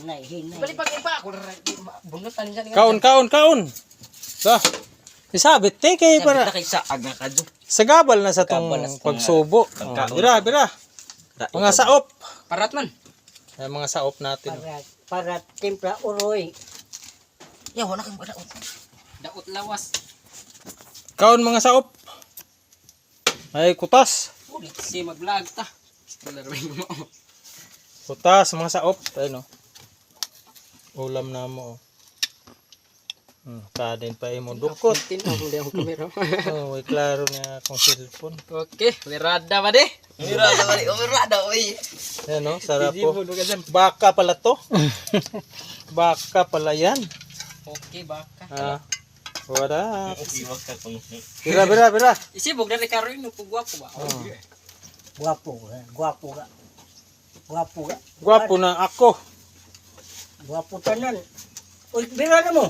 hinay, hinay. Balik pag ipa ako bunot ani sa Kaon. Sa. Isabit te kay para kay sa aga kadto. sagabal na sa tong pagsubo. Bira. Mga saop. Parat man. Ay, mga saop natin. Para timpla uroy. Ya wala kang daot. Daot lawas. Kaon mga saop. Ay kutas. Ulit si mag-vlog ta. Laruin mo. Kutas mga saop. Ay no. Ulam na mo. Kanin pa mo dukot. Tinawag mo yung kamera. Oh, way klaro niya akong cellphone. Okay, mirada ba de? Mirada oy. Yan no, sarap po. Baka pala to. Baka pala yan. Okay, baka. Wala. Bira. Isibog na Ricardo yung gwapo ba? Guwapo ga. Gwapo na ako. Guwapo tanan. Uy, bira na mo.